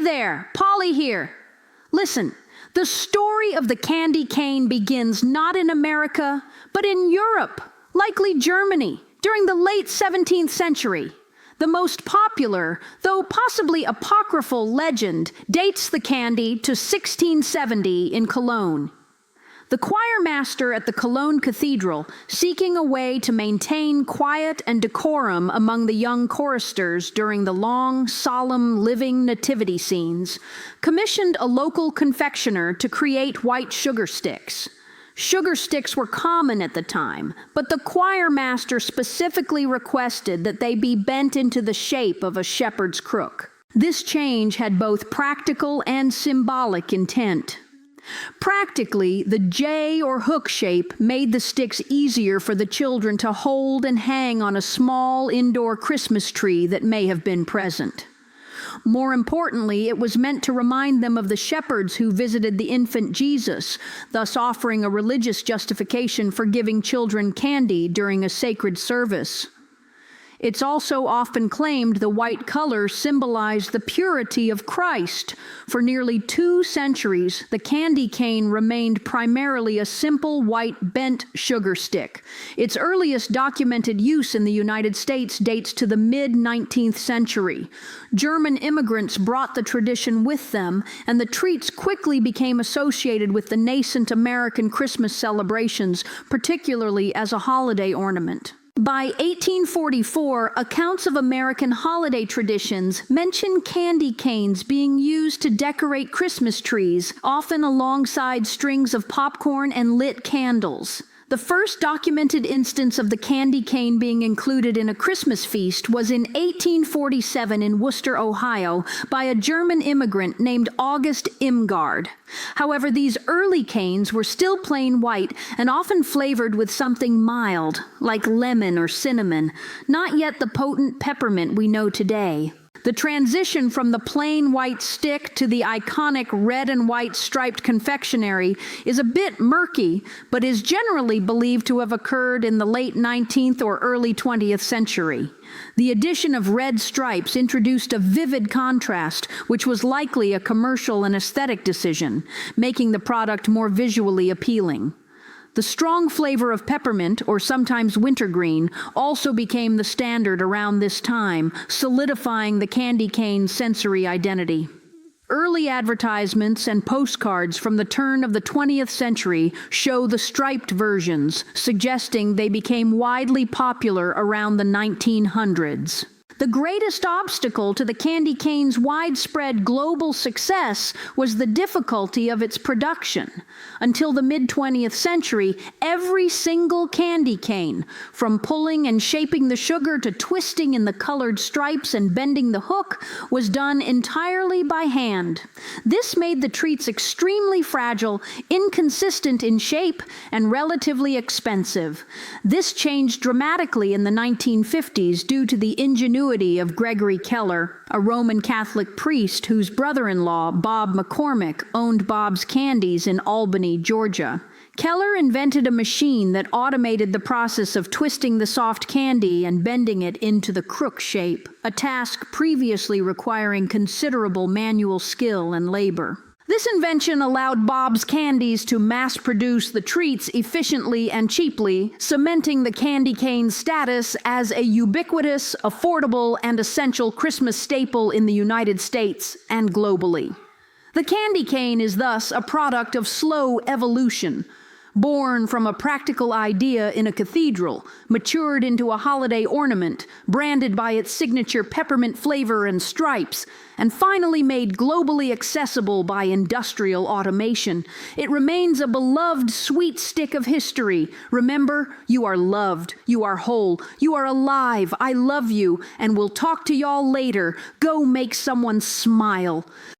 there, Polly here. Listen, the story of the candy cane begins not in America, but in Europe, likely Germany, during the late 17th century. The most popular, though possibly apocryphal legend dates the candy to 1670 in Cologne. The choir master at the Cologne Cathedral, seeking a way to maintain quiet and decorum among the young choristers during the long, solemn, living nativity scenes, commissioned a local confectioner to create white sugar sticks. Sugar sticks were common at the time, but the choir master specifically requested that they be bent into the shape of a shepherd's crook. This change had both practical and symbolic intent. Practically, the J or hook shape made the sticks easier for the children to hold and hang on a small indoor Christmas tree that may have been present. More importantly, it was meant to remind them of the shepherds who visited the infant Jesus, thus offering a religious justification for giving children candy during a sacred service. It's also often claimed the white color symbolized the purity of Christ. For nearly 2 centuries, the candy cane remained primarily a simple white bent sugar stick. Its earliest documented use in the United States dates to the mid-19th century. German immigrants brought the tradition with them, and the treats quickly became associated with the nascent American Christmas celebrations, particularly as a holiday ornament. By 1844, accounts of American holiday traditions mention candy canes being used to decorate Christmas trees, often alongside strings of popcorn and lit candles. The first documented instance of the candy cane being included in a Christmas feast was in 1847 in Wooster, Ohio, by a German immigrant named August Imgard. However, these early canes were still plain white and often flavored with something mild, like lemon or cinnamon, not yet the potent peppermint we know today. The transition from the plain white stick to the iconic red and white striped confectionery is a bit murky, but is generally believed to have occurred in the late 19th or early 20th century. The addition of red stripes introduced a vivid contrast, which was likely a commercial and aesthetic decision, making the product more visually appealing. The strong flavor of peppermint, or sometimes wintergreen, also became the standard around this time, solidifying the candy cane's sensory identity. Early advertisements and postcards from the turn of the 20th century show the striped versions, suggesting they became widely popular around the 1900s. The greatest obstacle to the candy cane's widespread global success was the difficulty of its production. Until the mid-20th century, every single candy cane, from pulling and shaping the sugar to twisting in the colored stripes and bending the hook, was done entirely by hand. This made the treats extremely fragile, inconsistent in shape, and relatively expensive. This changed dramatically in the 1950s due to the ingenuity of Gregory Keller, a Roman Catholic priest whose brother-in-law, Bob McCormick, owned Bob's Candies in Albany, Georgia. Keller invented a machine that automated the process of twisting the soft candy and bending it into the crook shape, a task previously requiring considerable manual skill and labor. This invention allowed Bob's Candies to mass-produce the treats efficiently and cheaply, cementing the candy cane's status as a ubiquitous, affordable, and essential Christmas staple in the United States and globally. The candy cane is thus a product of slow evolution. Born from a practical idea in a cathedral, matured into a holiday ornament, branded by its signature peppermint flavor and stripes, and finally made globally accessible by industrial automation, it remains a beloved sweet stick of history. Remember, you are loved, you are whole, you are alive, I love you, and we'll talk to y'all later. Go make someone smile.